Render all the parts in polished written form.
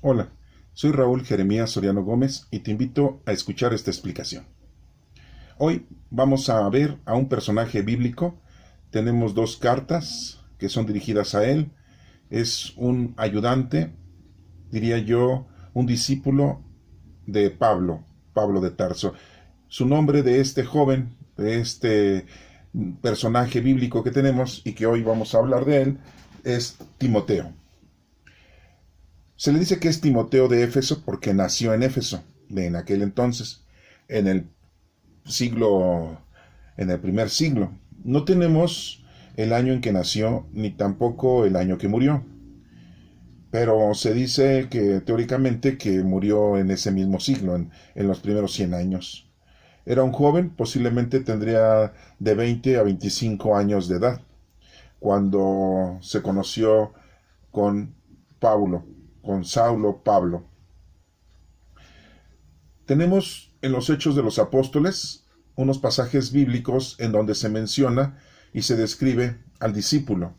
Hola, soy Raúl Jeremías Soriano Gómez y te invito a escuchar esta explicación. Hoy vamos a ver a un personaje bíblico. Tenemos dos cartas que son dirigidas a él. Es un ayudante, diría yo, un discípulo de Pablo, Pablo de Tarso. Su nombre de este joven, de este personaje bíblico que tenemos y que hoy vamos a hablar de él, es Timoteo. Se le dice que es Timoteo de Éfeso porque nació en Éfeso, en aquel entonces, en el siglo, en el primer siglo. No tenemos el año en que nació, ni tampoco el año que murió. Pero se dice que teóricamente que murió en ese mismo siglo, en los primeros 100 años. Era un joven, posiblemente tendría de 20 a 25 años de edad, cuando se conoció con Pablo, con Saulo Pablo. Tenemos en los Hechos de los Apóstoles unos pasajes bíblicos en donde se menciona y se describe al discípulo.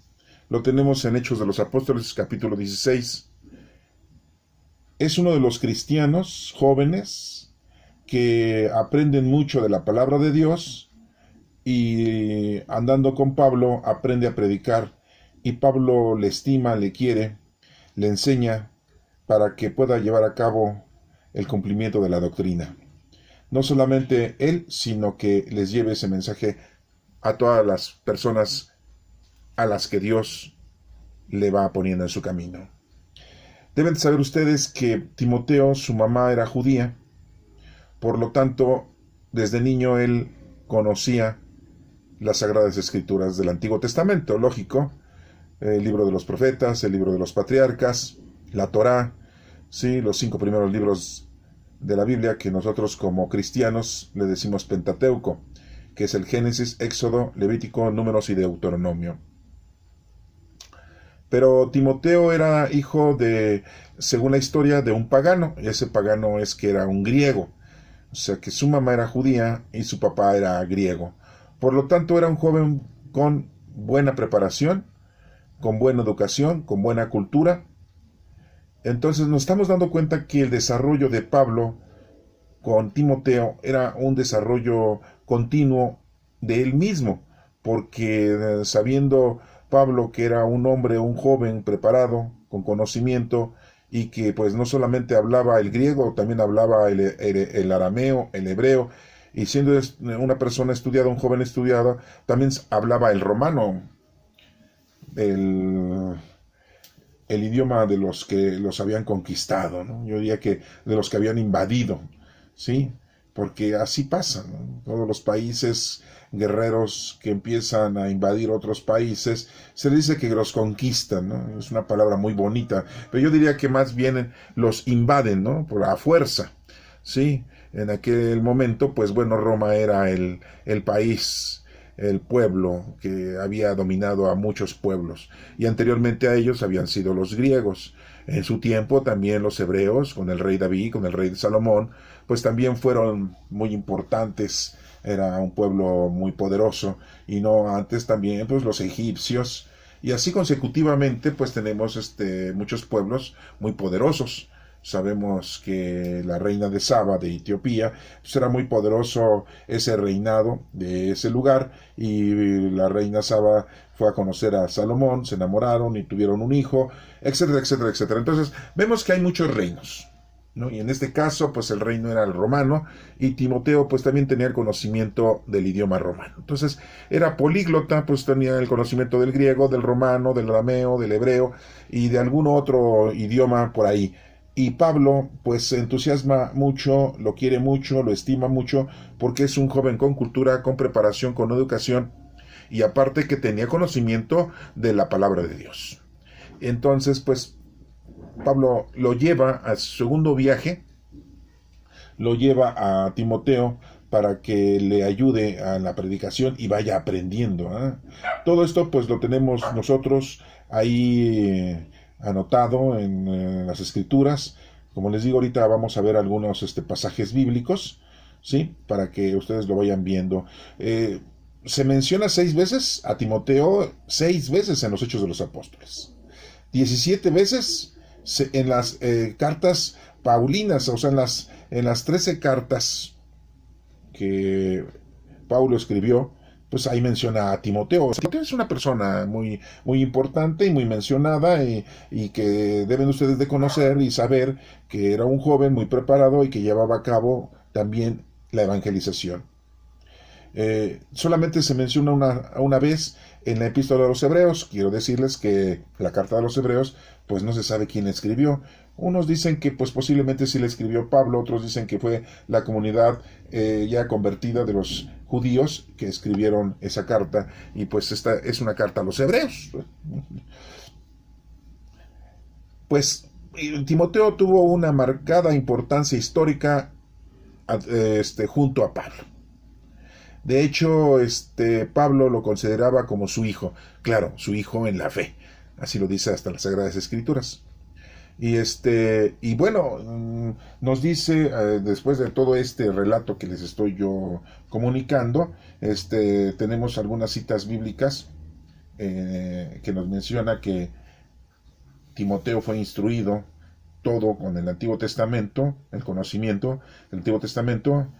Lo tenemos en Hechos de los Apóstoles, capítulo 16. Es uno de los cristianos jóvenes que aprenden mucho de la palabra de Dios y andando con Pablo aprende a predicar y Pablo le estima, le quiere, le enseña para que pueda llevar a cabo el cumplimiento de la doctrina. No solamente él, sino que les lleve ese mensaje a todas las personas a las que Dios le va poniendo en su camino. Deben saber ustedes que Timoteo, su mamá era judía, por lo tanto, desde niño él conocía las Sagradas Escrituras del Antiguo Testamento, lógico, el libro de los profetas, el libro de los patriarcas, la Torá, ¿sí? Los 5 primeros libros de la Biblia que nosotros como cristianos le decimos Pentateuco, que es el Génesis, Éxodo, Levítico, Números y Deuteronomio. Pero Timoteo era hijo de, según la historia, de un pagano, y ese pagano es que era un griego, o sea que su mamá era judía y su papá era griego. Por lo tanto era un joven con buena preparación, con buena educación, con buena cultura. Entonces nos estamos dando cuenta que el desarrollo de Pablo con Timoteo era un desarrollo continuo de él mismo, porque sabiendo Pablo que era un hombre, un joven preparado, con conocimiento, y que pues no solamente hablaba el griego, también hablaba el arameo, el hebreo, y siendo una persona estudiada, un joven estudiado, también hablaba el romano, el, el idioma de los que los habían conquistado, ¿no? Yo diría que de los que habían invadido, ¿sí? Porque así pasa, ¿no? Todos los países guerreros que empiezan a invadir otros países, se dice que los conquistan, ¿no? Es una palabra muy bonita, pero yo diría que más bien los invaden, ¿no? Por la fuerza, ¿sí? En aquel momento, pues bueno, Roma era el país, el pueblo que había dominado a muchos pueblos, y anteriormente a ellos habían sido los griegos. En su tiempo también los hebreos, con el rey David, con el rey Salomón, pues también fueron muy importantes, era un pueblo muy poderoso, y no antes también pues los egipcios, y así consecutivamente pues tenemos muchos pueblos muy poderosos. Sabemos que la reina de Saba de Etiopía pues era muy poderoso ese reinado de ese lugar, y la reina Saba fue a conocer a Salomón, se enamoraron y tuvieron un hijo, etcétera, etcétera, etcétera. Entonces vemos que hay muchos reinos, ¿no? Y en este caso, pues el reino era el romano, y Timoteo pues también tenía el conocimiento del idioma romano. Entonces era políglota, pues tenía el conocimiento del griego, del romano, del arameo, del hebreo y de algún otro idioma por ahí. Y Pablo pues se entusiasma mucho, lo quiere mucho, lo estima mucho, porque es un joven con cultura, con preparación, con educación, y aparte que tenía conocimiento de la palabra de Dios. Entonces pues Pablo lo lleva a su segundo viaje, lo lleva a Timoteo para que le ayude a la predicación y vaya aprendiendo, ¿eh? Todo esto pues lo tenemos nosotros ahí anotado en las escrituras. Como les digo, ahorita vamos a ver algunos pasajes bíblicos, ¿sí? Para que ustedes lo vayan viendo. Se menciona 6 veces a Timoteo, 6 veces en los Hechos de los Apóstoles. 17 veces En las cartas paulinas, o sea, en las 13 cartas que Pablo escribió, pues ahí menciona a Timoteo. Timoteo es una persona muy, muy importante y muy mencionada y que deben ustedes de conocer y saber que era un joven muy preparado y que llevaba a cabo también la evangelización. Solamente se menciona una vez en la epístola de los Hebreos. Quiero decirles que la carta de los Hebreos, pues no se sabe quién la escribió. Unos dicen que pues posiblemente sí la escribió Pablo, otros dicen que fue la comunidad ya convertida de los judíos que escribieron esa carta, y pues esta es una carta a los Hebreos. Pues Timoteo tuvo una marcada importancia histórica junto a Pablo. De hecho, Pablo lo consideraba como su hijo, claro, su hijo en la fe, así lo dice hasta las Sagradas Escrituras. Y bueno, nos dice, después de todo este relato que les estoy yo comunicando, tenemos algunas citas bíblicas que nos menciona que Timoteo fue instruido todo con el Antiguo Testamento, el conocimiento del Antiguo Testamento,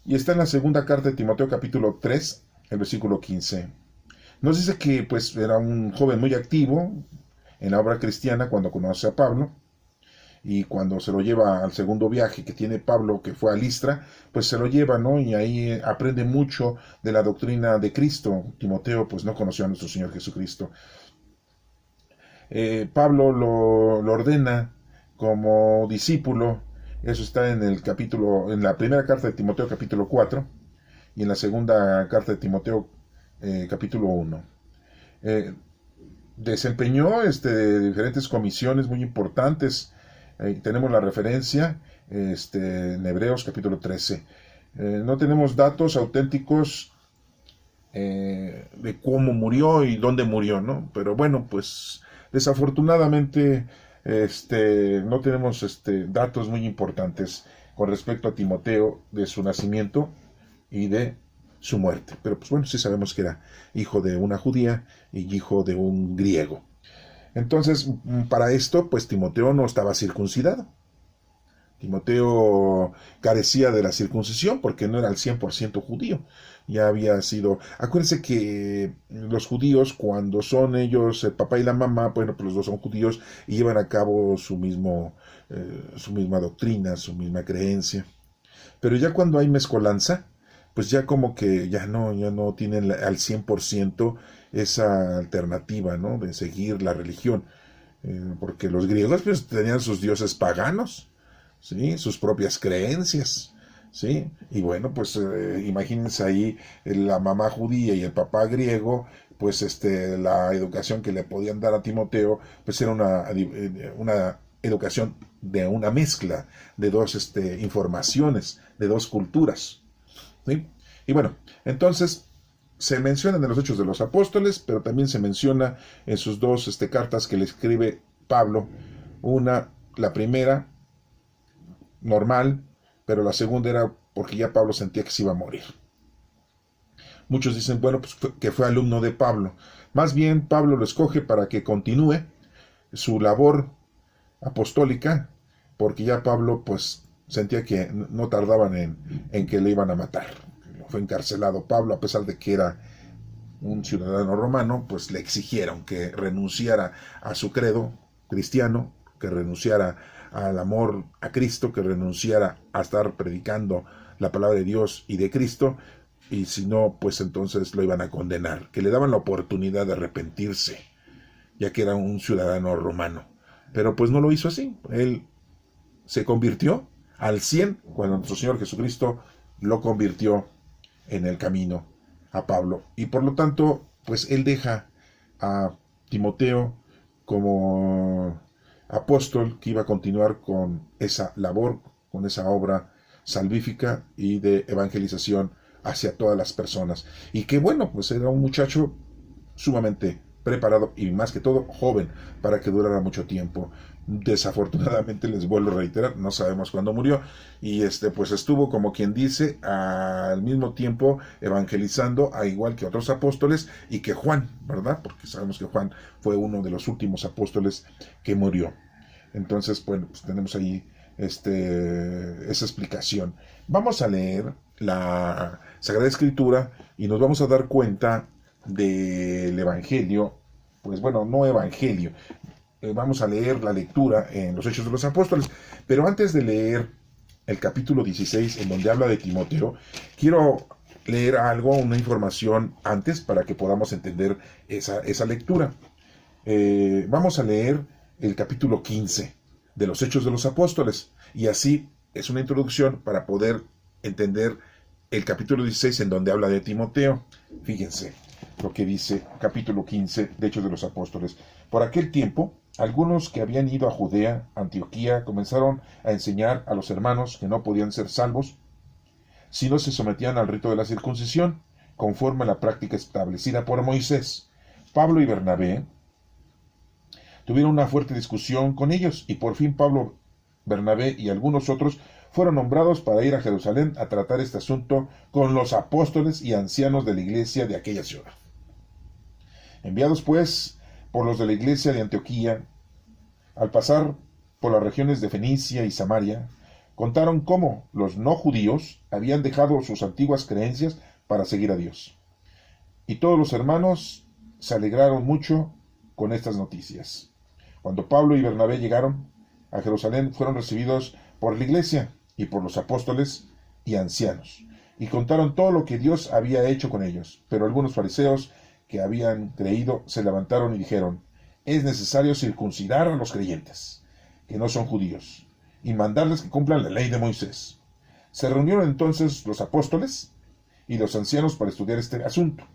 y está en la segunda carta de Timoteo capítulo 3, el versículo 15. Nos dice que pues era un joven muy activo en la obra cristiana cuando conoce a Pablo, y cuando se lo lleva al segundo viaje que tiene Pablo, que fue a Listra, pues se lo lleva, ¿no? Y ahí aprende mucho de la doctrina de Cristo. Timoteo pues no conoció a nuestro Señor Jesucristo. Pablo lo ordena como discípulo. Eso está en el capítulo, en la primera carta de Timoteo capítulo 4 y en la segunda carta de Timoteo capítulo 1. Desempeñó diferentes comisiones muy importantes. Tenemos la referencia en Hebreos capítulo 13. No tenemos datos auténticos de cómo murió y dónde murió, ¿no? Pero bueno, pues desafortunadamente no tenemos datos muy importantes con respecto a Timoteo, de su nacimiento y de su muerte. Pero pues bueno, sí sabemos que era hijo de una judía y hijo de un griego. Entonces, para esto, pues Timoteo no estaba circuncidado. Timoteo carecía de la circuncisión porque no era al 100% judío. Ya había sido... Acuérdense que los judíos, cuando son ellos, el papá y la mamá, bueno, pues los dos son judíos y llevan a cabo su misma doctrina, su misma creencia. Pero ya cuando hay mezcolanza, pues ya como que ya no tienen al 100% esa alternativa, ¿no? De seguir la religión. Porque los griegos pues tenían sus dioses paganos, ¿sí? Sus propias creencias, ¿sí? Y bueno, pues imagínense ahí la mamá judía y el papá griego, pues la educación que le podían dar a Timoteo, pues era una educación de una mezcla de dos informaciones, de dos culturas, ¿sí? Y bueno, entonces se menciona en los Hechos de los Apóstoles, pero también se menciona en sus dos cartas que le escribe Pablo. La primera, normal, pero la segunda era porque ya Pablo sentía que se iba a morir. Muchos dicen, bueno, pues que fue alumno de Pablo. Más bien, Pablo lo escoge para que continúe su labor apostólica, porque ya Pablo, pues, sentía que no tardaban en que le iban a matar. Fue encarcelado Pablo, a pesar de que era un ciudadano romano, pues le exigieron que renunciara a su credo cristiano, que renunciara al amor a Cristo, que renunciara a estar predicando la palabra de Dios y de Cristo, y si no, pues entonces lo iban a condenar, que le daban la oportunidad de arrepentirse, ya que era un ciudadano romano. Pero pues no lo hizo así. Él se convirtió al 100 cuando nuestro Señor Jesucristo lo convirtió en el camino a Pablo. Y por lo tanto, pues él deja a Timoteo como apóstol que iba a continuar con esa labor, con esa obra salvífica y de evangelización hacia todas las personas. Y que bueno, pues era un muchacho sumamente preparado y más que todo joven para que durara mucho tiempo. Desafortunadamente, les vuelvo a reiterar, no sabemos cuándo murió, y pues estuvo, como quien dice, al mismo tiempo evangelizando, a igual que otros apóstoles y que Juan, ¿verdad? Porque sabemos que Juan fue uno de los últimos apóstoles que murió. Entonces, bueno, pues tenemos ahí esa explicación. Vamos a leer la Sagrada Escritura y nos vamos a dar cuenta del Evangelio, pues bueno, no Evangelio, vamos a leer la lectura en los Hechos de los Apóstoles, pero antes de leer el capítulo 16, en donde habla de Timoteo, quiero leer algo, una información antes para que podamos entender esa lectura. Vamos a leer el capítulo 15 de los Hechos de los Apóstoles, y así es una introducción para poder entender el capítulo 16 en donde habla de Timoteo. Fíjense lo que dice capítulo 15 de Hechos de los Apóstoles. Por aquel tiempo, algunos que habían ido a Judea, Antioquía, comenzaron a enseñar a los hermanos que no podían ser salvos si no se sometían al rito de la circuncisión, conforme a la práctica establecida por Moisés. Pablo y Bernabé tuvieron una fuerte discusión con ellos, y por fin Pablo, Bernabé y algunos otros fueron nombrados para ir a Jerusalén a tratar este asunto con los apóstoles y ancianos de la iglesia de aquella ciudad. Enviados pues por los de la iglesia de Antioquía, al pasar por las regiones de Fenicia y Samaria, contaron cómo los no judíos habían dejado sus antiguas creencias para seguir a Dios. Y todos los hermanos se alegraron mucho con estas noticias. Cuando Pablo y Bernabé llegaron a Jerusalén, fueron recibidos por la iglesia y por los apóstoles y ancianos, y contaron todo lo que Dios había hecho con ellos. Pero algunos fariseos que habían creído se levantaron y dijeron: es necesario circuncidar a los creyentes, que no son judíos, y mandarles que cumplan la ley de Moisés. Se reunieron entonces los apóstoles y los ancianos para estudiar este asunto.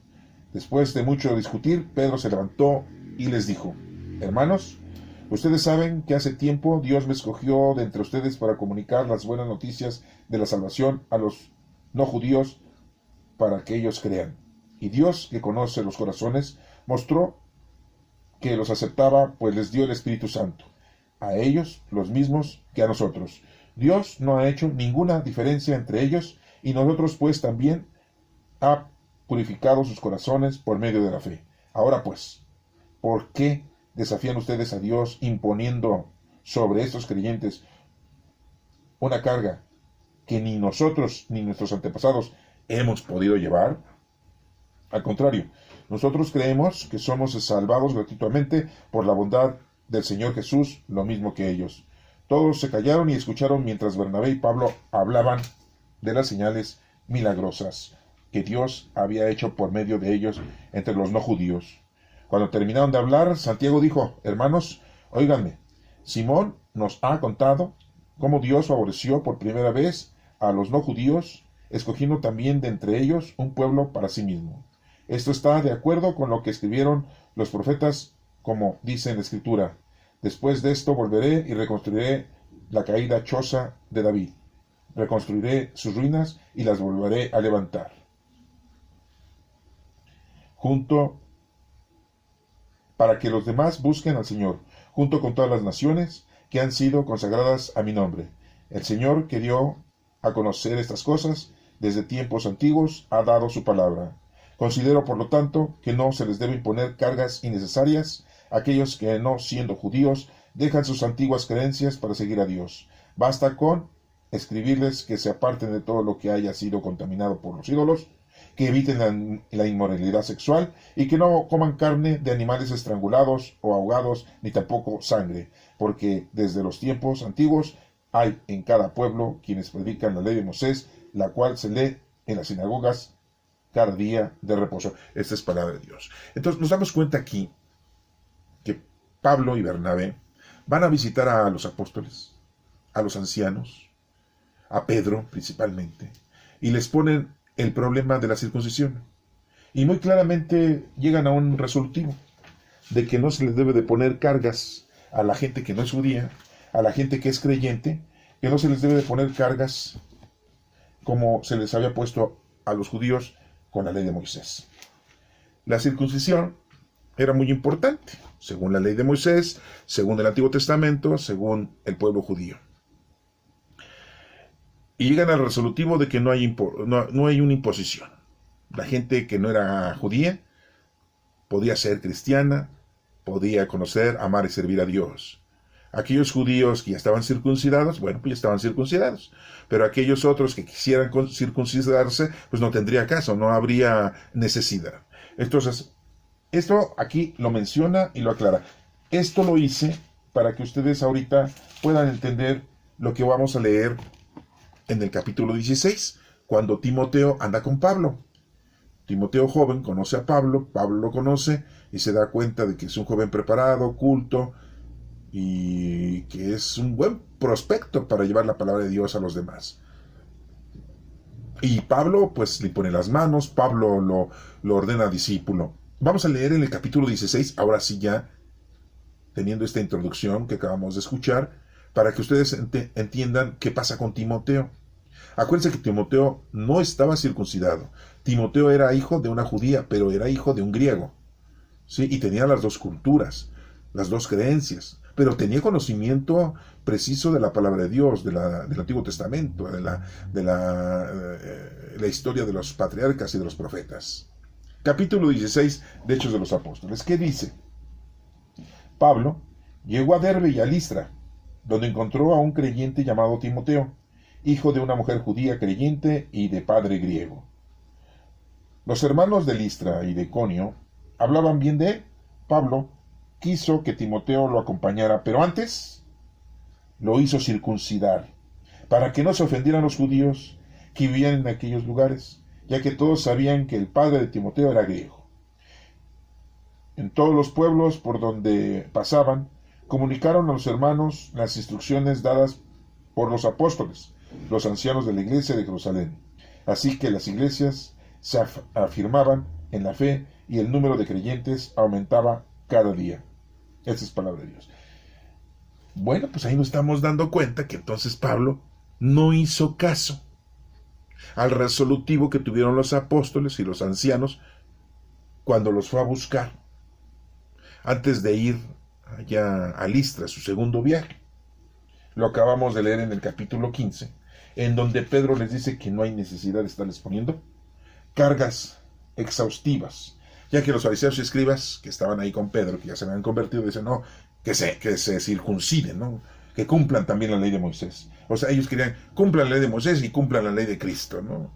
Después de mucho discutir, Pedro se levantó y les dijo: hermanos, ustedes saben que hace tiempo Dios me escogió de entre ustedes para comunicar las buenas noticias de la salvación a los no judíos, para que ellos crean. Y Dios, que conoce los corazones, mostró que los aceptaba, pues les dio el Espíritu Santo, a ellos los mismos que a nosotros. Dios no ha hecho ninguna diferencia entre ellos, y nosotros pues también ha purificado sus corazones por medio de la fe. Ahora pues, ¿por qué desafían ustedes a Dios imponiendo sobre estos creyentes una carga que ni nosotros ni nuestros antepasados hemos podido llevar? Al contrario, nosotros creemos que somos salvados gratuitamente por la bondad del Señor Jesús, lo mismo que ellos. Todos se callaron y escucharon mientras Bernabé y Pablo hablaban de las señales milagrosas que Dios había hecho por medio de ellos entre los no judíos. Cuando terminaron de hablar, Santiago dijo: hermanos, óiganme, Simón nos ha contado cómo Dios favoreció por primera vez a los no judíos, escogiendo también de entre ellos un pueblo para sí mismo. Esto está de acuerdo con lo que escribieron los profetas, como dice en la Escritura: después de esto volveré y reconstruiré la caída choza de David. Reconstruiré sus ruinas y las volveré a levantar, para que los demás busquen al Señor, junto con todas las naciones que han sido consagradas a mi nombre. El Señor, que dio a conocer estas cosas desde tiempos antiguos, ha dado su palabra. Considero, por lo tanto, que no se les debe imponer cargas innecesarias a aquellos que, no siendo judíos, dejan sus antiguas creencias para seguir a Dios. Basta con escribirles que se aparten de todo lo que haya sido contaminado por los ídolos, que eviten la inmoralidad sexual y que no coman carne de animales estrangulados o ahogados, ni tampoco sangre, porque desde los tiempos antiguos hay en cada pueblo quienes predican la ley de Moisés, la cual se lee en las sinagogas cada día de reposo. Esta es palabra de Dios. Entonces nos damos cuenta aquí que Pablo y Bernabé van a visitar a los apóstoles, a los ancianos, a Pedro principalmente, y les ponen el problema de la circuncisión. Y muy claramente llegan a un resolutivo de que no se les debe de poner cargas a la gente que no es judía, a la gente que es creyente, que no se les debe de poner cargas como se les había puesto a los judíos con la ley de Moisés. La circuncisión era muy importante, según la ley de Moisés, según el Antiguo Testamento, según el pueblo judío. Y llegan al resolutivo de que no hay una imposición. La gente que no era judía podía ser cristiana, podía conocer, amar y servir a Dios. Aquellos judíos que ya estaban circuncidados, bueno, pues ya estaban circuncidados. Pero aquellos otros que quisieran circuncidarse, pues no tendría caso, no habría necesidad. Entonces, esto aquí lo menciona y lo aclara. Esto lo hice para que ustedes ahorita puedan entender lo que vamos a leer en el capítulo 16, cuando Timoteo anda con Pablo. Timoteo joven conoce a Pablo, Pablo lo conoce y se da cuenta de que es un joven preparado, culto, y que es un buen prospecto para llevar la palabra de Dios a los demás. Y Pablo pues le pone las manos, Pablo lo ordena discípulo. Vamos a leer en el capítulo 16, ahora sí ya, teniendo esta introducción que acabamos de escuchar, para que ustedes entiendan qué pasa con Timoteo. Acuérdense que Timoteo no estaba circuncidado. Timoteo era hijo de una judía, pero era hijo de un griego, ¿sí? Y tenía las dos culturas, las dos creencias, pero tenía conocimiento preciso de la palabra de Dios, del Antiguo Testamento, de la historia de los patriarcas y de los profetas. Capítulo 16 de Hechos de los Apóstoles. ¿Qué dice? Pablo llegó a Derbe y a Listra, donde encontró a un creyente llamado Timoteo, hijo de una mujer judía creyente y de padre griego. Los hermanos de Listra y de Iconio hablaban bien de él. Pablo quiso que Timoteo lo acompañara, pero antes lo hizo circuncidar, para que no se ofendieran los judíos que vivían en aquellos lugares, ya que todos sabían que el padre de Timoteo era griego. En todos los pueblos por donde pasaban, comunicaron a los hermanos las instrucciones dadas por los apóstoles, los ancianos de la iglesia de Jerusalén. Así que las iglesias se afirmaban en la fe y el número de creyentes aumentaba cada día. Esa es palabra de Dios. Bueno, pues ahí nos estamos dando cuenta que entonces Pablo no hizo caso al resolutivo que tuvieron los apóstoles y los ancianos cuando los fue a buscar antes de ir allá a Listra, su segundo viaje. Lo acabamos de leer en el capítulo 15, en donde Pedro les dice que no hay necesidad de estarles poniendo cargas exhaustivas, ya que los fariseos y escribas que estaban ahí con Pedro, que ya se habían convertido, dicen, no, que se circunciden, ¿no? Que cumplan también la ley de Moisés. O sea, ellos querían, cumplan la ley de Moisés y cumplan la ley de Cristo, ¿no?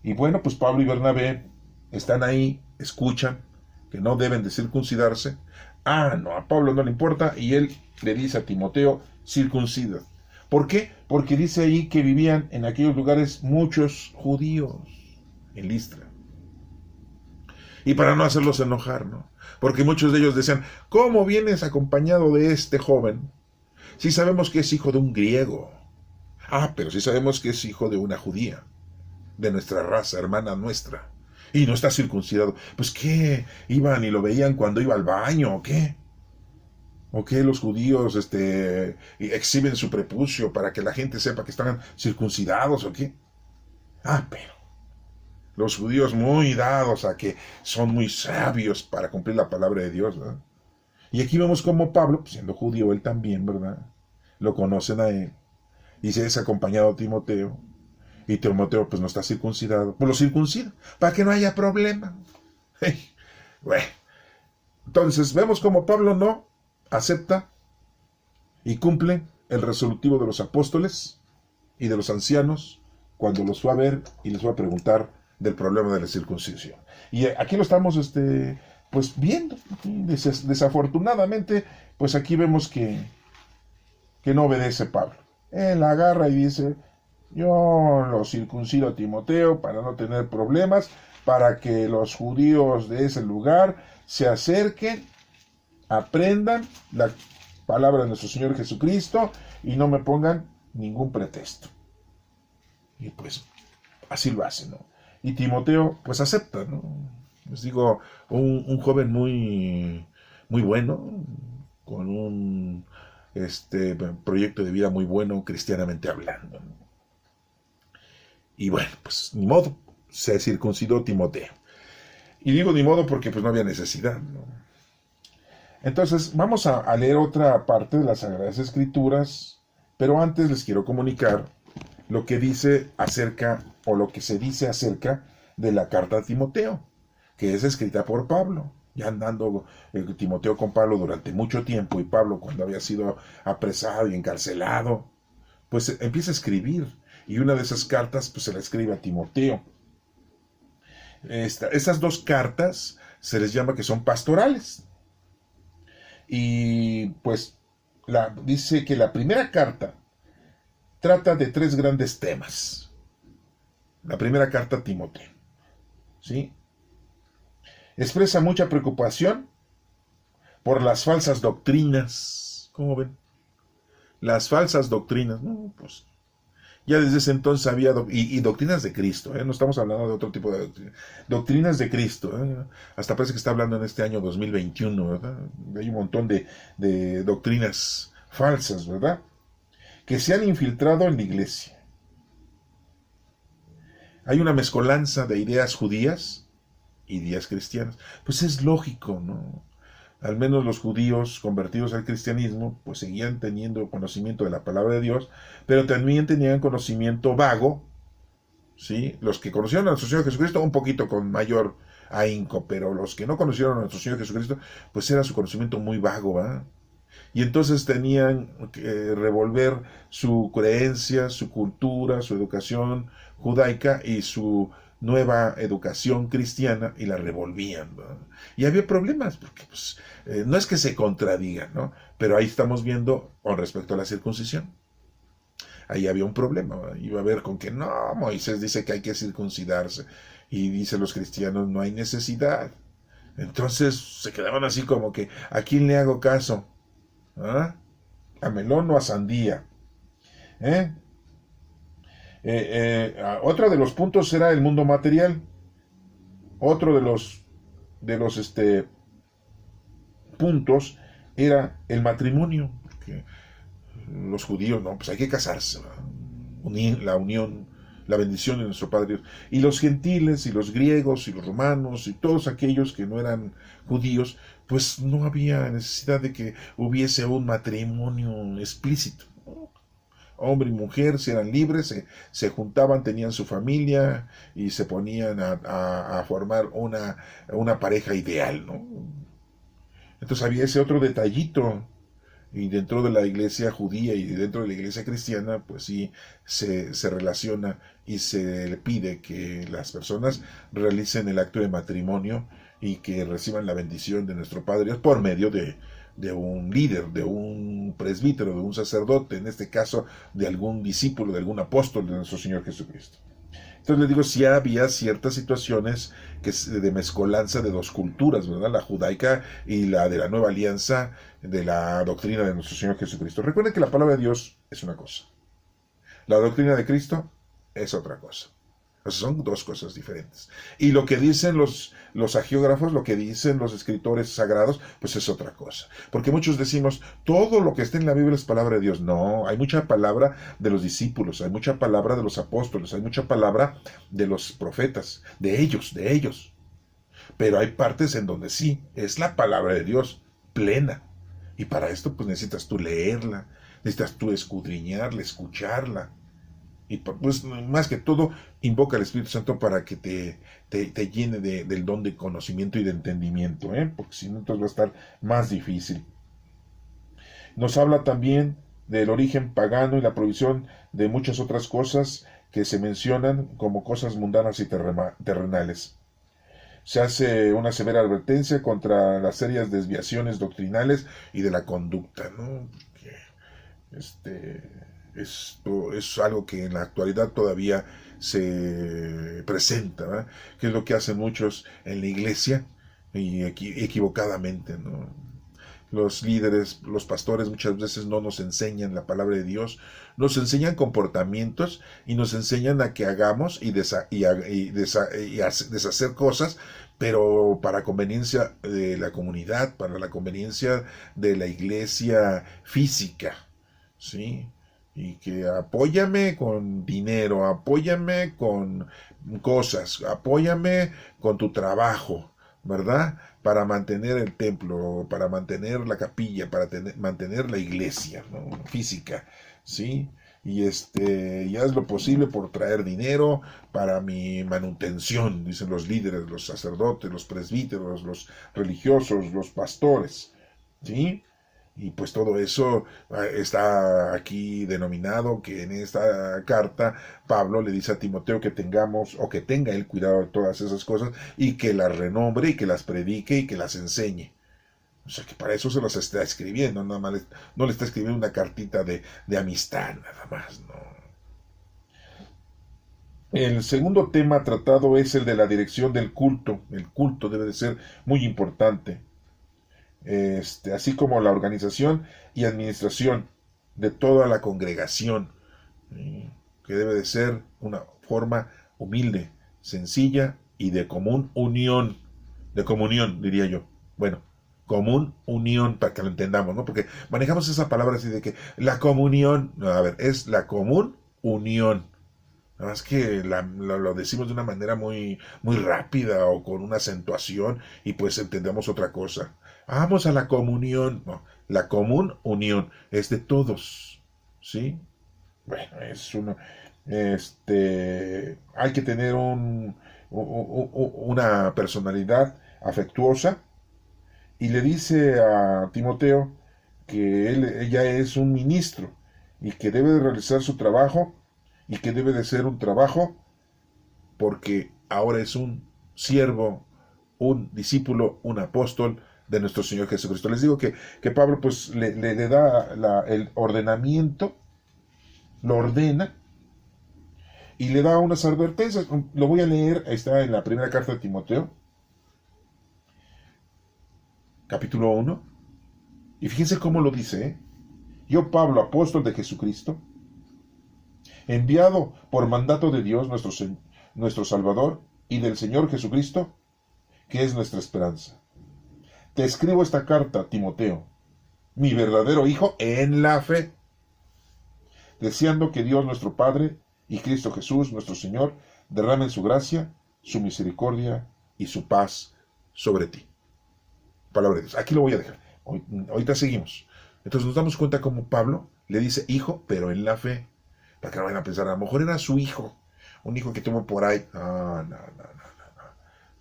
Y bueno, pues Pablo y Bernabé están ahí, escuchan que no deben de circuncidarse. No, a Pablo no le importa, y él le dice a Timoteo, circuncida. ¿Por qué? Porque dice ahí que vivían en aquellos lugares muchos judíos, en Listra. Y para no hacerlos enojar, ¿no? Porque muchos de ellos decían, ¿cómo vienes acompañado de este joven? Si sabemos que es hijo de un griego. Pero si sabemos que es hijo de una judía, de nuestra raza, hermana nuestra. Y no está circuncidado. Pues ¿qué? ¿Iban y lo veían cuando iba al baño o qué? ¿O qué los judíos exhiben su prepucio para que la gente sepa que están circuncidados o qué? Pero los judíos muy dados a que son muy sabios para cumplir la palabra de Dios, ¿verdad? Y aquí vemos como Pablo, pues siendo judío él también, ¿verdad? Lo conocen a él. Y se es acompañado a Timoteo. Y Timoteo pues no está circuncidado. Pues lo circuncida, para que no haya problema. Bueno, entonces vemos como Pablo no acepta y cumple el resolutivo de los apóstoles y de los ancianos cuando los fue a ver y les fue a preguntar del problema de la circuncisión. Y aquí lo estamos pues viendo. Desafortunadamente, pues aquí vemos que no obedece Pablo. Él agarra y dice, yo lo circuncido a Timoteo para no tener problemas, para que los judíos de ese lugar se acerquen, aprendan la palabra de nuestro Señor Jesucristo y no me pongan ningún pretexto. Y pues así lo hace, ¿no? Y Timoteo pues acepta, ¿no? Les digo, un joven muy, muy bueno, con un proyecto de vida muy bueno, cristianamente hablando, ¿no? Y bueno, pues ni modo, se circuncidó Timoteo. Y digo ni modo porque pues no había necesidad, ¿no? Entonces vamos a leer otra parte de las Sagradas Escrituras, pero antes les quiero comunicar lo que dice acerca, o lo que se dice acerca de la carta a Timoteo, que es escrita por Pablo. ya andando Timoteo con Pablo durante mucho tiempo, y Pablo cuando había sido apresado y encarcelado, pues empieza a escribir, y una de esas cartas pues se la escribe a Timoteo. Estas dos cartas se les llama que son pastorales, y pues dice que la primera carta trata de tres grandes temas. La primera carta a Timoteo, ¿sí? Expresa mucha preocupación por las falsas doctrinas. ¿Cómo ven? Las falsas doctrinas, ¿no? Pues ya desde ese entonces había doctrinas de Cristo, ¿eh? No estamos hablando de otro tipo de doctrinas. Doctrinas de Cristo, ¿eh? Hasta parece que está hablando en este año 2021, ¿verdad? Hay un montón de doctrinas falsas, ¿verdad? Que se han infiltrado en la iglesia. Hay una mezcolanza de ideas judías y ideas cristianas. Pues es lógico, ¿no? Al menos los judíos convertidos al cristianismo, pues seguían teniendo conocimiento de la palabra de Dios, pero también tenían conocimiento vago, ¿sí? Los que conocieron a nuestro Señor Jesucristo, un poquito con mayor ahínco, pero los que no conocieron a nuestro Señor Jesucristo, pues era su conocimiento muy vago, ¿verdad? Y entonces tenían que revolver su creencia, su cultura, su educación judaica y su nueva educación cristiana, y la revolvían, ¿no? Y había problemas, porque pues, no es que se contradigan, ¿no? Pero ahí estamos viendo con respecto a la circuncisión. Ahí había un problema, ¿no? Iba a ver con que no, Moisés dice que hay que circuncidarse, y dicen los cristianos no hay necesidad. Entonces se quedaban así como que, ¿a quién le hago caso? ¿Ah? ¿A melón o a sandía? ¿Eh? Otro de los puntos era el mundo material. Otro de los puntos era el matrimonio. Porque los judíos, no, pues hay que casarse, la unión, la bendición de nuestro Padre Dios. Y los gentiles, y los griegos, y los romanos, y todos aquellos que no eran judíos, pues no había necesidad de que hubiese un matrimonio explícito. Hombre y mujer, si eran libres, se juntaban, tenían su familia y se ponían a formar una pareja ideal, ¿no? Entonces había ese otro detallito, y dentro de la iglesia judía y dentro de la iglesia cristiana, pues sí se relaciona y se le pide que las personas realicen el acto de matrimonio y que reciban la bendición de nuestro Padre Dios por medio de un líder, de un presbítero, de un sacerdote, en este caso de algún discípulo, de algún apóstol de nuestro Señor Jesucristo. Entonces les digo, sí había ciertas situaciones de mezcolanza de dos culturas, ¿verdad? La judaica y la de la nueva alianza, de la doctrina de nuestro Señor Jesucristo. Recuerden que la palabra de Dios es una cosa, la doctrina de Cristo es otra cosa. O sea, son dos cosas diferentes. Y lo que dicen los agiógrafos, lo que dicen los escritores sagrados, pues es otra cosa. Porque muchos decimos, todo lo que está en la Biblia es palabra de Dios. No, hay mucha palabra de los discípulos, hay mucha palabra de los apóstoles, hay mucha palabra de los profetas, de ellos. Pero hay partes en donde sí, es la palabra de Dios plena. Y para esto pues necesitas tú leerla, necesitas tú escudriñarla, escucharla. Y pues más que todo, invoca al Espíritu Santo para que te llene del don de conocimiento y de entendimiento, ¿eh? Porque si no, entonces va a estar más difícil. Nos habla también del origen pagano y la provisión de muchas otras cosas que se mencionan como cosas mundanas y terrenales. Se hace una severa advertencia contra las serias desviaciones doctrinales y de la conducta, ¿no? Esto es algo que en la actualidad todavía se presenta, ¿verdad? Que es lo que hacen muchos en la iglesia, y equivocadamente, ¿no? Los líderes, los pastores muchas veces no nos enseñan la palabra de Dios, nos enseñan comportamientos y nos enseñan a que hagamos y deshacer cosas, pero para conveniencia de la comunidad, para la conveniencia de la iglesia física, ¿sí? Y que apóyame con dinero, apóyame con cosas, apóyame con tu trabajo, ¿verdad? Para mantener el templo, para mantener la capilla, para mantener la iglesia, ¿no? Física, ¿sí? y haz lo posible por traer dinero para mi manutención, dicen los líderes, los sacerdotes, los presbíteros, los religiosos, los pastores, ¿sí? Y pues todo eso está aquí denominado que en esta carta Pablo le dice a Timoteo que tengamos o que tenga el cuidado de todas esas cosas y que las renombre y que las predique y que las enseñe. O sea que para eso se los está escribiendo, nada más no le está escribiendo una cartita de amistad, nada más, no. El segundo tema tratado es el de la dirección del culto. El culto debe de ser muy importante, así como la organización y administración de toda la congregación, que debe de ser una forma humilde, sencilla y de común unión, de comunión, diría yo. Bueno, común unión, para que lo entendamos, ¿no? Porque manejamos esa palabra así de que la comunión, no, a ver, es la común unión. Nada más que lo decimos de una manera muy, muy rápida o con una acentuación y pues entendemos otra cosa. Vamos a la comunión. No, la común unión es de todos, ¿sí? Bueno, hay que tener una personalidad afectuosa y le dice a Timoteo que ella es un ministro y que debe de realizar su trabajo y que debe de ser un trabajo porque ahora es un siervo, un discípulo, un apóstol de nuestro Señor Jesucristo. Les digo que Pablo pues le da el ordenamiento, lo ordena y le da unas advertencias. Lo voy a leer, está en la primera carta de Timoteo, capítulo 1, y fíjense cómo lo dice, ¿eh? Yo, Pablo, apóstol de Jesucristo, enviado por mandato de Dios, nuestro Salvador, y del Señor Jesucristo, que es nuestra esperanza. Te escribo esta carta, Timoteo, mi verdadero hijo en la fe, deseando que Dios nuestro Padre y Cristo Jesús, nuestro Señor, derramen su gracia, su misericordia y su paz sobre ti. Palabra de Dios. Aquí lo voy a dejar. Ahorita seguimos. Entonces nos damos cuenta como Pablo le dice hijo, pero en la fe. Para que no vayan a pensar, a lo mejor era su hijo, un hijo que tuvo por ahí. No.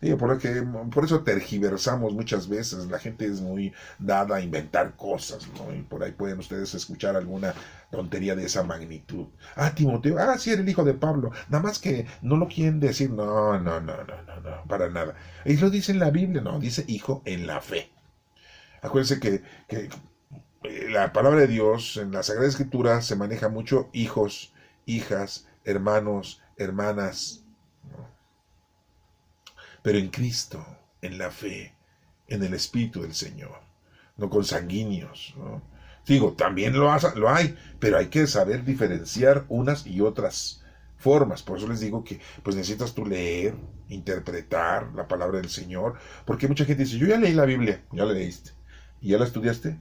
Sí, por eso tergiversamos muchas veces. La gente es muy dada a inventar cosas, ¿no? Y por ahí pueden ustedes escuchar alguna tontería de esa magnitud. Ah, Timoteo, sí, era el hijo de Pablo. Nada más que no lo quieren decir. No, para nada. Y lo dice en la Biblia, no, dice hijo en la fe. Acuérdense que la palabra de Dios en la Sagrada Escritura se maneja mucho hijos, hijas, hermanos, hermanas, ¿no? Pero en Cristo, en la fe, en el Espíritu del Señor, no consanguíneos, ¿no? Digo, también lo hay, pero hay que saber diferenciar unas y otras formas. Por eso les digo que pues necesitas tú leer, interpretar la palabra del Señor, porque mucha gente dice, yo ya leí la Biblia, ya la leíste, ¿y ya la estudiaste?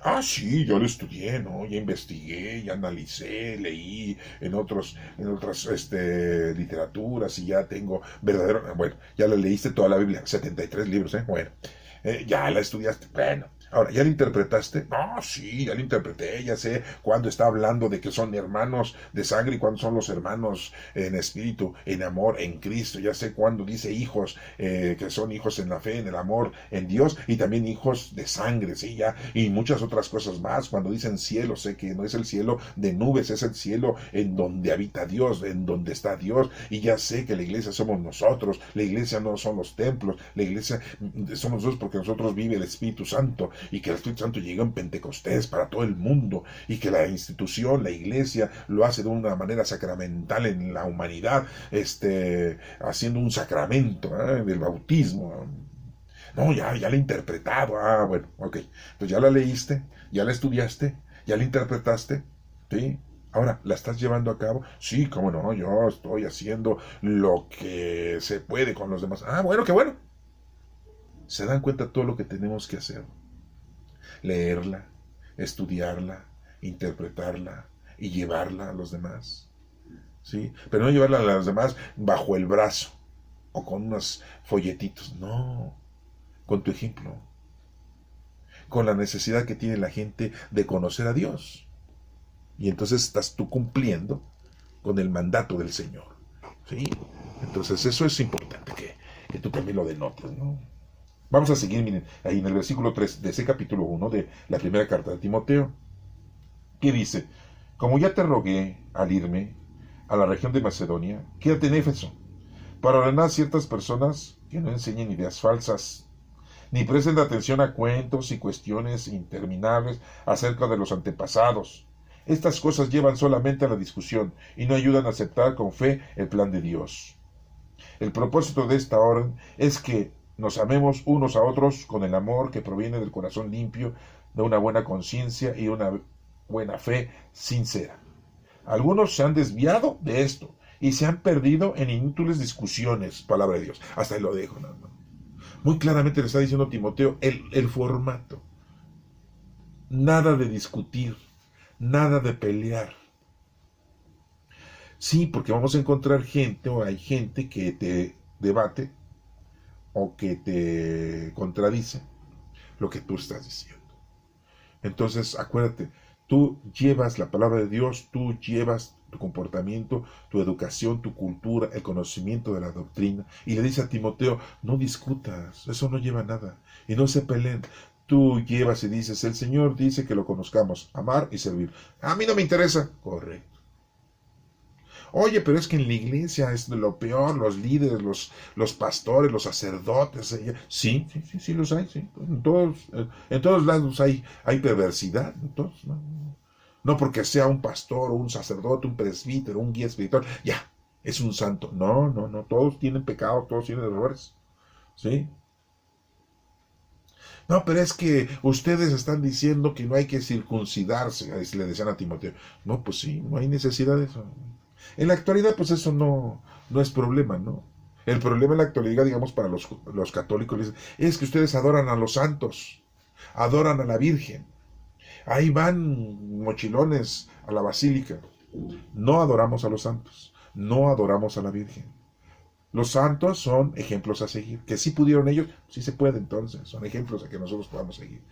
Ah, sí, yo lo estudié, ¿no? Ya investigué, ya analicé, leí en otras literaturas y ya tengo verdadero, bueno, ya la leíste toda la Biblia, 73 libros, ¿eh? Bueno, ya la estudiaste, bueno. Ahora, ¿ya la interpretaste? No, sí, ya la interpreté, ya sé cuándo está hablando de que son hermanos de sangre y cuándo son los hermanos en espíritu, en amor, en Cristo. Ya sé cuándo dice hijos, que son hijos en la fe, en el amor, en Dios, y también hijos de sangre, sí, ya, y muchas otras cosas más. Cuando dicen cielo, sé que no es el cielo de nubes, es el cielo en donde habita Dios, en donde está Dios, y ya sé que la iglesia somos nosotros, la iglesia no son los templos, la iglesia somos nosotros porque nosotros vive el Espíritu Santo, y que el Espíritu Santo llegó en Pentecostés para todo el mundo, y que la institución, la iglesia, lo hace de una manera sacramental en la humanidad, haciendo un sacramento del bautismo. No, ya la he interpretado. Bueno, ok. Pues ya la leíste, ya la estudiaste, ya la interpretaste, ¿sí? Ahora, ¿la estás llevando a cabo? Sí, cómo no, yo estoy haciendo lo que se puede con los demás. Bueno, qué bueno. ¿Se dan cuenta todo lo que tenemos que hacer? Leerla, estudiarla, interpretarla y llevarla a los demás, ¿sí? Pero no llevarla a los demás bajo el brazo o con unos folletitos, no, con tu ejemplo, con la necesidad que tiene la gente de conocer a Dios. Y entonces estás tú cumpliendo con el mandato del Señor. ¿Sí? Entonces eso es importante que tú también lo denotes, ¿no? Vamos a seguir, miren, ahí en el versículo 3 de ese capítulo 1 de la primera carta de Timoteo, que dice: como ya te rogué al irme a la región de Macedonia, quédate en Éfeso, para ordenar ciertas personas que no enseñen ideas falsas, ni presten atención a cuentos y cuestiones interminables acerca de los antepasados. Estas cosas llevan solamente a la discusión y no ayudan a aceptar con fe el plan de Dios. El propósito de esta orden es que nos amemos unos a otros con el amor que proviene del corazón limpio, de una buena conciencia y una buena fe sincera. Algunos se han desviado de esto y se han perdido en inútiles discusiones, palabra de Dios. Hasta ahí lo dejo, nada más. Muy claramente le está diciendo Timoteo el formato. Nada de discutir, nada de pelear. Sí, porque vamos a encontrar gente, o hay gente que te debate o que te contradice lo que tú estás diciendo. Entonces, acuérdate, tú llevas la palabra de Dios, tú llevas tu comportamiento, tu educación, tu cultura, el conocimiento de la doctrina. Y le dice a Timoteo: no discutas, eso no lleva a nada. Y no se peleen. Tú llevas y dices: el Señor dice que lo conozcamos, amar y servir. A mí no me interesa. Correcto. Oye, pero es que en la iglesia es lo peor, los líderes, los pastores, los sacerdotes. Sí, sí los hay, sí. En todos lados hay perversidad. Entonces, no porque sea un pastor, un sacerdote, un presbítero, un guía espiritual, ya, es un santo. No, todos tienen pecado, todos tienen errores. ¿Sí? No, pero es que ustedes están diciendo que no hay que circuncidarse, le decían a Timoteo. No, pues sí, no hay necesidad de eso. En la actualidad, pues eso no es problema, ¿no? El problema en la actualidad, digamos, para los católicos, es que ustedes adoran a los santos, adoran a la Virgen. Ahí van mochilones a la basílica. No adoramos a los santos, no adoramos a la Virgen. Los santos son ejemplos a seguir. Que sí pudieron ellos, sí se puede entonces. Son ejemplos a que nosotros podamos seguir.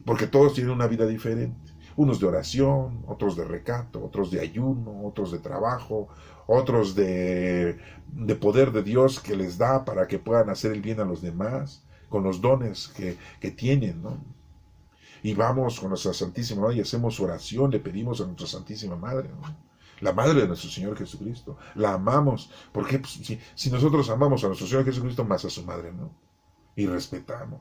Porque todos tienen una vida diferente. Unos de oración, otros de recato, otros de ayuno, otros de trabajo, otros de poder de Dios que les da para que puedan hacer el bien a los demás, con los dones que tienen, ¿no? Y vamos con nuestra Santísima Madre y hacemos oración, le pedimos a nuestra Santísima Madre, ¿no? La Madre de nuestro Señor Jesucristo. La amamos. Porque pues, si nosotros amamos a nuestro Señor Jesucristo, más a su Madre, ¿no? Y respetamos.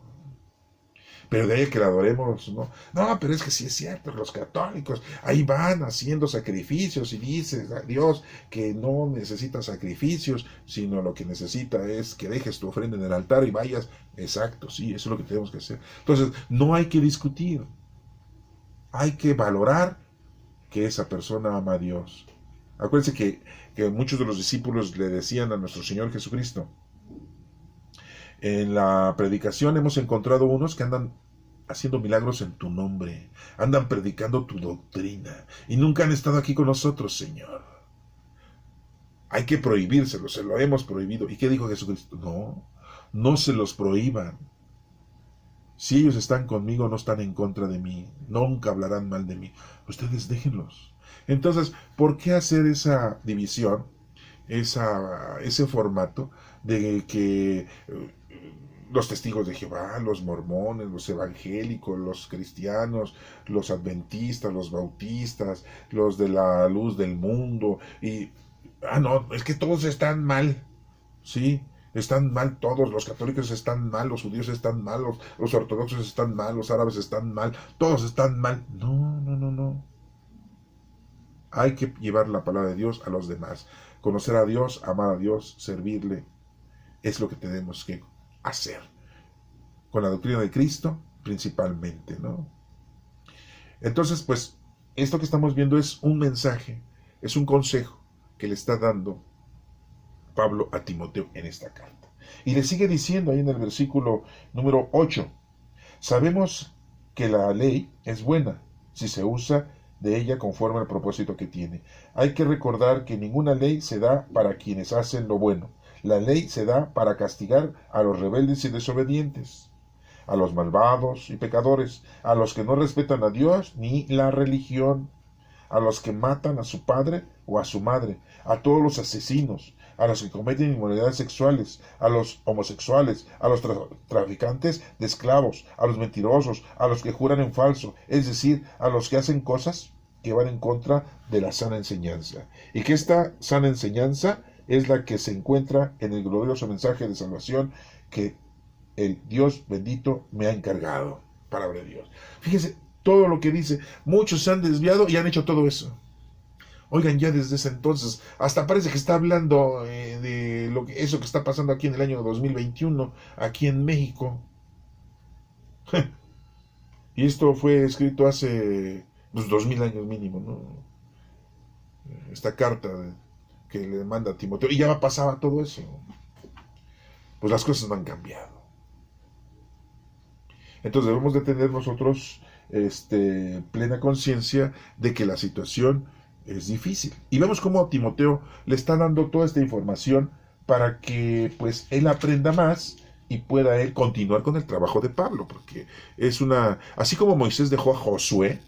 Pero de ahí que la adoremos, ¿no? No, pero es que sí es cierto, los católicos ahí van haciendo sacrificios y dices a Dios que no necesita sacrificios, sino lo que necesita es que dejes tu ofrenda en el altar y vayas. Exacto, sí, eso es lo que tenemos que hacer. Entonces, no hay que discutir. Hay que valorar que esa persona ama a Dios. Acuérdense que muchos de los discípulos le decían a nuestro Señor Jesucristo: en la predicación hemos encontrado unos que andan haciendo milagros en tu nombre, andan predicando tu doctrina y nunca han estado aquí con nosotros, Señor. Hay que prohibírselo, se lo hemos prohibido. ¿Y qué dijo Jesucristo? No se los prohíban. Si ellos están conmigo, no están en contra de mí, nunca hablarán mal de mí. Ustedes déjenlos. Entonces, ¿por qué hacer esa división, ese formato de que los testigos de Jehová, los mormones, los evangélicos, los cristianos, los adventistas, los bautistas, los de la luz del mundo, no, es que todos están mal, ¿sí? Están mal todos, los católicos están mal, los judíos están mal, los ortodoxos están mal, los árabes están mal, todos están mal. No. Hay que llevar la palabra de Dios a los demás. Conocer a Dios, amar a Dios, servirle, es lo que tenemos que hacer. Con la doctrina de Cristo, principalmente, ¿no? Entonces, pues, esto que estamos viendo es un mensaje, es un consejo que le está dando Pablo a Timoteo en esta carta. Y le sigue diciendo ahí en el versículo número 8, sabemos que la ley es buena si se usa de ella conforme al propósito que tiene. Hay que recordar que ninguna ley se da para quienes hacen lo bueno. La ley se da para castigar a los rebeldes y desobedientes, a los malvados y pecadores, a los que no respetan a Dios ni la religión, a los que matan a su padre o a su madre, a todos los asesinos, a los que cometen inmoralidades sexuales, a los homosexuales, a los traficantes de esclavos, a los mentirosos, a los que juran en falso, es decir, a los que hacen cosas que van en contra de la sana enseñanza. Y que esta sana enseñanza es la que se encuentra en el glorioso mensaje de salvación que el Dios bendito me ha encargado. Palabra de Dios. Fíjese todo lo que dice. Muchos se han desviado y han hecho todo eso. Oigan, ya desde ese entonces, hasta parece que está hablando de eso que está pasando aquí en el año 2021, aquí en México. Y esto fue escrito hace 2000 años mínimo, ¿no? Esta carta que le manda a Timoteo, y ya pasaba todo eso. Pues las cosas no han cambiado. Entonces debemos de tener nosotros plena conciencia de que la situación es difícil. Y vemos cómo a Timoteo le está dando toda esta información para que pues él aprenda más y pueda él continuar con el trabajo de Pablo, porque es así como Moisés dejó a Josué,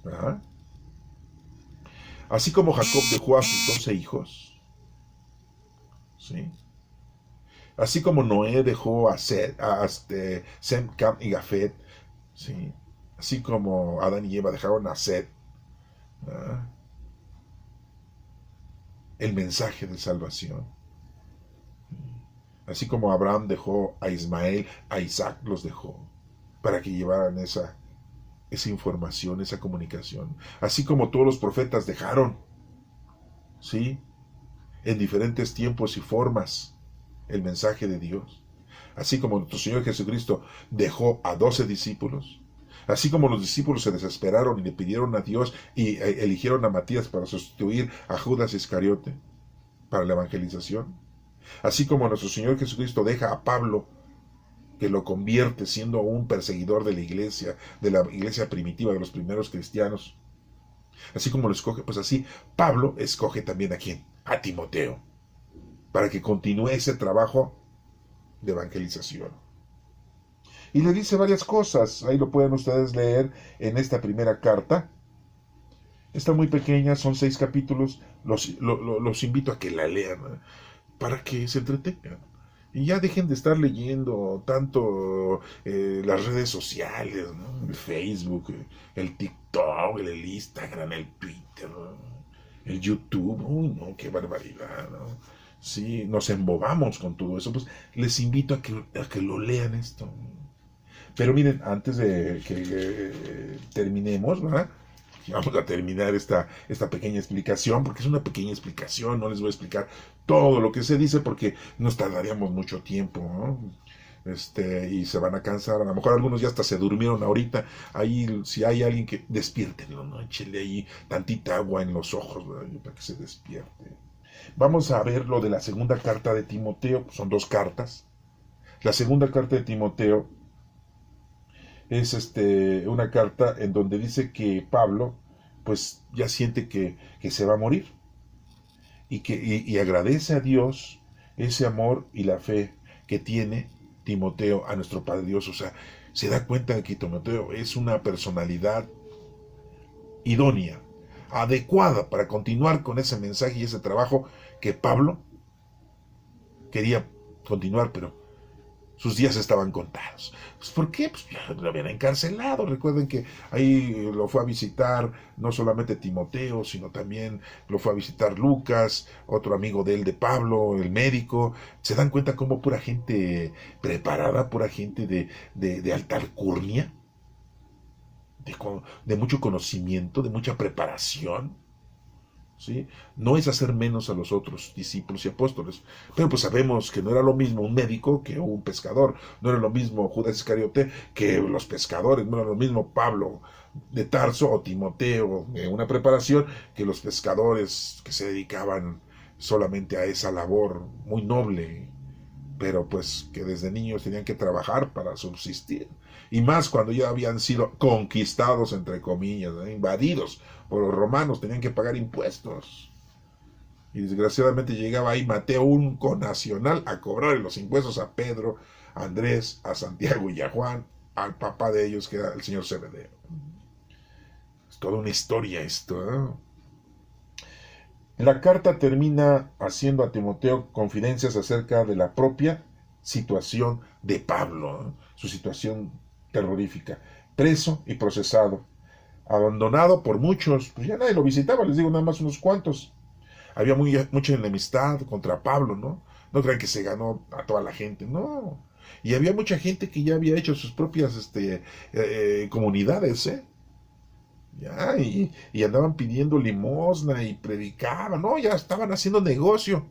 ¿verdad? Así como Jacob dejó a sus 12 hijos, ¿sí? Así como Noé dejó a Sem, Cam y Jafet, ¿sí? Así como Adán y Eva dejaron a Set, ¿verdad? El mensaje de salvación. Así como Abraham dejó a Ismael, a Isaac los dejó para que llevaran esa información, esa comunicación. Así como todos los profetas dejaron, ¿sí? En diferentes tiempos y formas el mensaje de Dios. Así como nuestro Señor Jesucristo dejó a 12 discípulos. Así como los discípulos se desesperaron y le pidieron a Dios y eligieron a Matías para sustituir a Judas Iscariote para la evangelización. Así como nuestro Señor Jesucristo deja a Pablo, que lo convierte siendo un perseguidor de la iglesia primitiva, de los primeros cristianos. Así como lo escoge, pues así Pablo escoge también a quién, a Timoteo, para que continúe ese trabajo de evangelización. Y le dice varias cosas, ahí lo pueden ustedes leer en esta primera carta. Está muy pequeña, son 6 capítulos, los invito a que la lean, para que se entretengan. Y ya dejen de estar leyendo tanto las redes sociales, ¿no? El Facebook, el TikTok, el Instagram, el Twitter, ¿no? El YouTube. Uy, no, qué barbaridad, ¿no? Sí, nos embobamos con todo eso. Pues les invito a que lo lean esto. Pero miren, antes de que terminemos, ¿verdad? Vamos a terminar esta pequeña explicación, porque es una pequeña explicación, no les voy a explicar todo lo que se dice, porque nos tardaríamos mucho tiempo, ¿no? Y se van a cansar, a lo mejor algunos ya hasta se durmieron ahorita, ahí si hay alguien que despiértenlo, ¿no? Échele ahí tantita agua en los ojos, ¿verdad? Para que se despierte. Vamos a ver lo de la segunda carta de Timoteo, son 2 cartas. La segunda carta de Timoteo es una carta en donde dice que Pablo pues ya siente que se va a morir y agradece a Dios ese amor y la fe que tiene Timoteo a nuestro Padre Dios. O sea, se da cuenta de que Timoteo es una personalidad idónea, adecuada para continuar con ese mensaje y ese trabajo que Pablo quería continuar, pero sus días estaban contados. Pues, ¿por qué? Pues ya lo habían encarcelado. Recuerden que ahí lo fue a visitar no solamente Timoteo, sino también lo fue a visitar Lucas, otro amigo de él, de Pablo, el médico. Se dan cuenta cómo pura gente preparada, pura gente de alta alcurnia, de mucho conocimiento, de mucha preparación. ¿Sí? No es hacer menos a los otros discípulos y apóstoles, pero pues sabemos que no era lo mismo un médico que un pescador, no era lo mismo Judas Iscariote que los pescadores, no era lo mismo Pablo de Tarso o Timoteo de una preparación que los pescadores que se dedicaban solamente a esa labor muy noble, pero pues que desde niños tenían que trabajar para subsistir, y más cuando ya habían sido conquistados, entre comillas, invadidos por los romanos, tenían que pagar impuestos, y desgraciadamente llegaba ahí Mateo, un conacional, a cobrarle los impuestos a Pedro, a Andrés, a Santiago y a Juan, al papá de ellos, que era el señor Zebedeo. Es toda una historia esto, ¿eh? La carta termina haciendo a Timoteo confidencias acerca de la propia situación de Pablo, ¿no? Su situación terrorífica, preso y procesado, abandonado por muchos, pues ya nadie lo visitaba, les digo nada más unos cuantos. Había mucha enemistad contra Pablo, ¿no? No crean que se ganó a toda la gente, no. Y había mucha gente que ya había hecho sus propias comunidades, ¿eh? Ya, y andaban pidiendo limosna y predicaban, ¿no? Ya estaban haciendo negocio.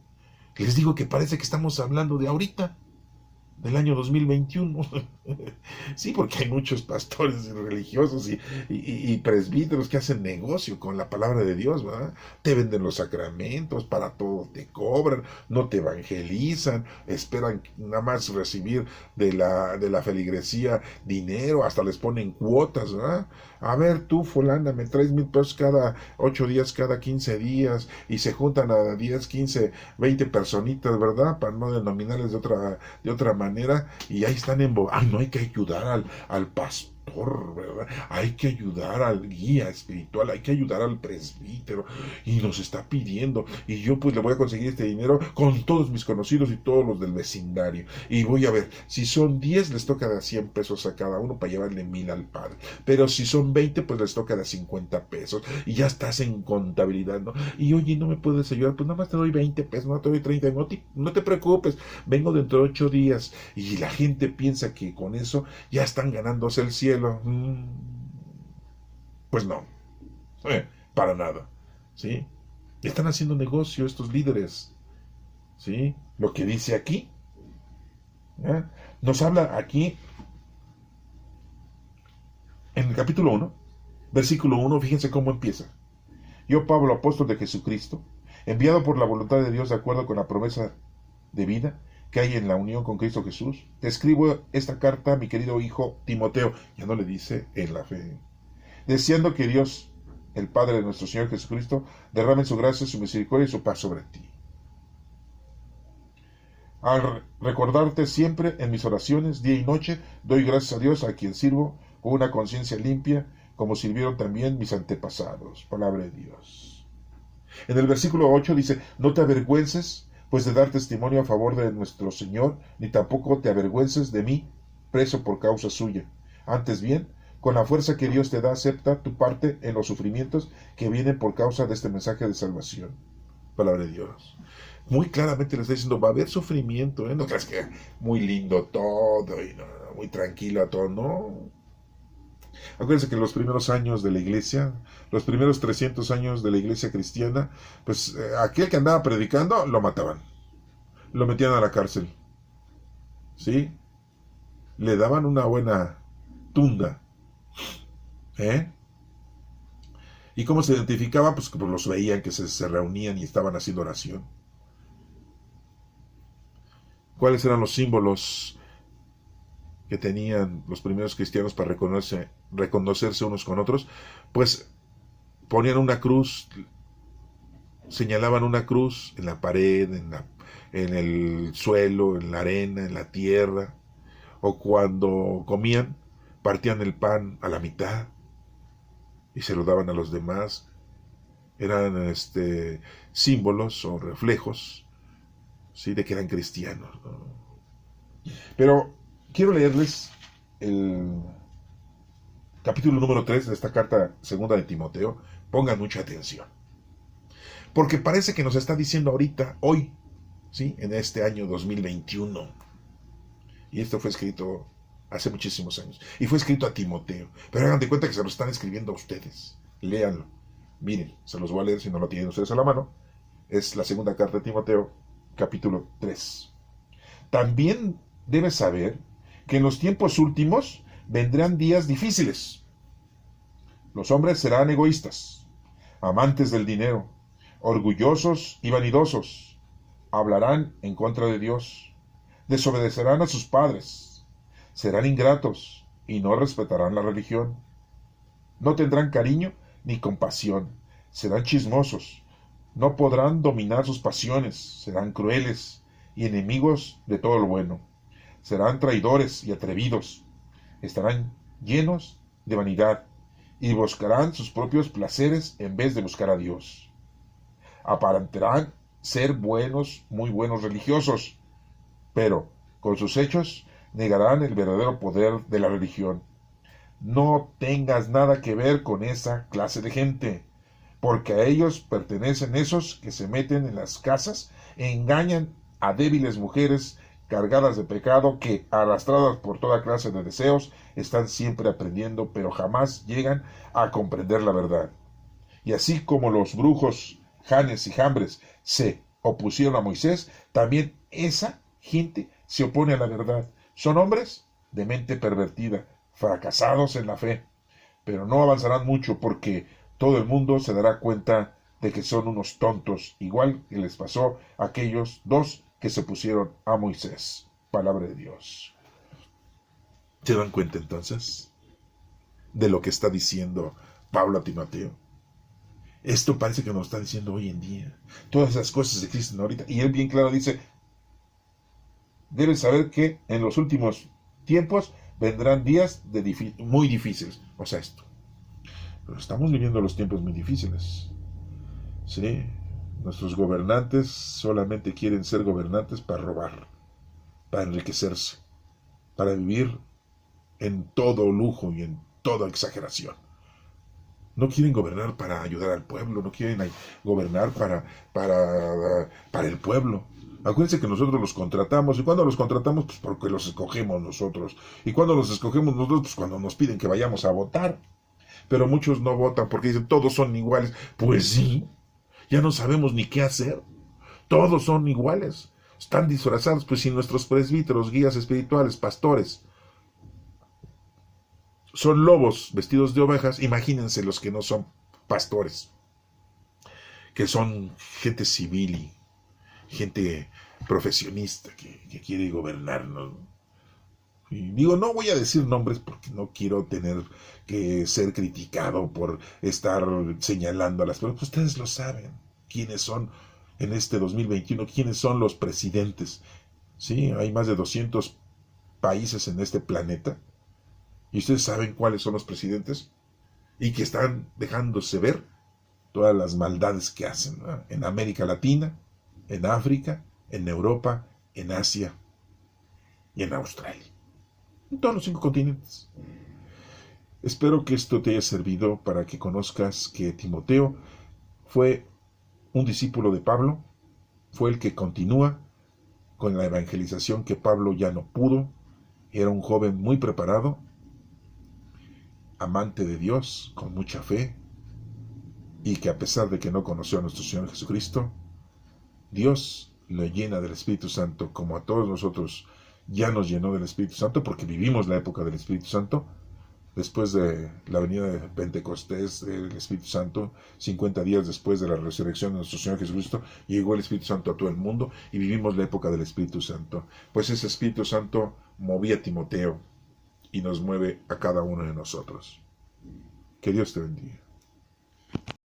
Les digo que parece que estamos hablando de ahorita, del año 2021. Sí, porque hay muchos pastores religiosos y presbíteros que hacen negocio con la palabra de Dios, ¿verdad? Te venden los sacramentos, para todo te cobran, no te evangelizan, esperan nada más recibir de la feligresía dinero, hasta les ponen cuotas, ¿verdad? A ver, tú, fulana, me traes 1,000 pesos cada 8 días, cada 15 días, y se juntan a 10, 15, 20 personitas, ¿verdad? Para no denominarles de otra manera, y ahí están ay, no, hay que ayudar al pastor, ¿verdad? Hay que ayudar al guía espiritual, hay que ayudar al presbítero, y nos está pidiendo, y yo pues le voy a conseguir este dinero con todos mis conocidos y todos los del vecindario, y voy a ver, si son 10 les toca de 100 pesos a cada uno para llevarle 1,000 al padre, pero si son 20 pues les toca de 50 pesos, y ya estás en contabilidad, ¿no? Y oye, ¿no me puedes ayudar? Pues nada más te doy 20 pesos, no te doy 30, no te preocupes, vengo dentro de 8 días, y la gente piensa que con eso ya están ganándose el cielo. Pues no, para nada, ¿sí? Están haciendo negocio estos líderes, ¿sí? Lo que dice aquí, ¿eh? Nos habla aquí en el capítulo 1, versículo 1, fíjense cómo empieza. Yo, Pablo, apóstol de Jesucristo, enviado por la voluntad de Dios de acuerdo con la promesa de vida que hay en la unión con Cristo Jesús, te escribo esta carta, mi querido hijo Timoteo, ya no le dice en la fe, deseando que Dios, el Padre de nuestro Señor Jesucristo, derrame su gracia, su misericordia y su paz sobre ti. Al recordarte siempre en mis oraciones, día y noche, doy gracias a Dios, a quien sirvo con una conciencia limpia, como sirvieron también mis antepasados. Palabra de Dios. En el versículo 8 dice, no te avergüences pues de dar testimonio a favor de nuestro Señor, ni tampoco te avergüences de mí, preso por causa suya. Antes bien, con la fuerza que Dios te da, acepta tu parte en los sufrimientos que vienen por causa de este mensaje de salvación. Palabra de Dios. Muy claramente le está diciendo, va a haber sufrimiento, ¿eh? No creas que muy lindo todo, y no, muy tranquilo todo, no. Acuérdense que los primeros años de la iglesia, los primeros 300 años de la iglesia cristiana, pues aquel que andaba predicando, lo mataban. Lo metían a la cárcel. ¿Sí? Le daban una buena tunda. ¿Eh? ¿Y cómo se identificaba? Pues como los veían que se reunían y estaban haciendo oración. ¿Cuáles eran los símbolos que tenían los primeros cristianos para reconocerse unos con otros? Pues ponían una cruz, señalaban una cruz en la pared, en el suelo, en la arena, en la tierra, o cuando comían, partían el pan a la mitad y se lo daban a los demás. Eran símbolos o reflejos, ¿sí?, de que eran cristianos, ¿no? Pero quiero leerles el capítulo número 3 de esta carta segunda de Timoteo. Pongan mucha atención, porque parece que nos está diciendo ahorita, hoy, ¿sí?, en este año 2021. Y esto fue escrito hace muchísimos años. Y fue escrito a Timoteo. Pero hagan de cuenta que se lo están escribiendo a ustedes. Léanlo. Miren, se los voy a leer si no lo tienen ustedes a la mano. Es la segunda carta de Timoteo, capítulo 3. También debes saber que en los tiempos últimos vendrán días difíciles. Los hombres serán egoístas, amantes del dinero, orgullosos y vanidosos. Hablarán en contra de Dios. Desobedecerán a sus padres. Serán ingratos y no respetarán la religión. No tendrán cariño ni compasión. Serán chismosos. No podrán dominar sus pasiones. Serán crueles y enemigos de todo lo bueno. Serán traidores y atrevidos. Estarán llenos de vanidad y buscarán sus propios placeres en vez de buscar a Dios. Aparentarán ser buenos, muy buenos religiosos, pero con sus hechos negarán el verdadero poder de la religión. No tengas nada que ver con esa clase de gente, porque a ellos pertenecen esos que se meten en las casas e engañan a débiles mujeres cargadas de pecado que, arrastradas por toda clase de deseos, están siempre aprendiendo, pero jamás llegan a comprender la verdad. Y así como los brujos Janes y Jambres se opusieron a Moisés, también esa gente se opone a la verdad. Son hombres de mente pervertida, fracasados en la fe, pero no avanzarán mucho porque todo el mundo se dará cuenta de que son unos tontos, igual que les pasó a aquellos dos que se opusieron a Moisés. Palabra de Dios. ¿Se dan cuenta entonces de lo que está diciendo Pablo a Timoteo? Esto parece que nos está diciendo hoy en día. Todas esas cosas existen ahorita. Y él bien claro dice, debes saber que en los últimos tiempos vendrán días muy difíciles. O sea, esto. Pero estamos viviendo los tiempos muy difíciles. ¿Sí? Nuestros gobernantes solamente quieren ser gobernantes para robar, para enriquecerse, para vivir en todo lujo y en toda exageración. No quieren gobernar para ayudar al pueblo, no quieren gobernar para el pueblo. Acuérdense que nosotros los contratamos, y cuando los contratamos, pues porque los escogemos nosotros. Y cuando los escogemos nosotros, pues cuando nos piden que vayamos a votar. Pero muchos no votan porque dicen, todos son iguales. Pues sí, ya no sabemos ni qué hacer. Todos son iguales. Están disfrazados, pues si nuestros presbíteros, guías espirituales, pastores, son lobos vestidos de ovejas, imagínense los que no son pastores, que son gente civil y gente profesionista que quiere gobernarnos. Y digo, no voy a decir nombres porque no quiero tener que ser criticado por estar señalando a las personas. Ustedes lo saben, quiénes son en este 2021, quiénes son los presidentes. Sí, hay más de 200 países en este planeta. ¿Y ustedes saben cuáles son los presidentes? Y que están dejándose ver todas las maldades que hacen, ¿no? En América Latina, en África, en Europa, en Asia y en Australia. En todos los 5 continentes. Espero que esto te haya servido para que conozcas que Timoteo fue un discípulo de Pablo, fue el que continúa con la evangelización que Pablo ya no pudo. Era un joven muy preparado, amante de Dios, con mucha fe, y que a pesar de que no conoció a nuestro Señor Jesucristo, Dios lo llena del Espíritu Santo, como a todos nosotros ya nos llenó del Espíritu Santo, porque vivimos la época del Espíritu Santo. Después de la venida de Pentecostés, del Espíritu Santo, 50 días después de la resurrección de nuestro Señor Jesucristo, llegó el Espíritu Santo a todo el mundo y vivimos la época del Espíritu Santo. Pues ese Espíritu Santo movía a Timoteo y nos mueve a cada uno de nosotros. Que Dios te bendiga.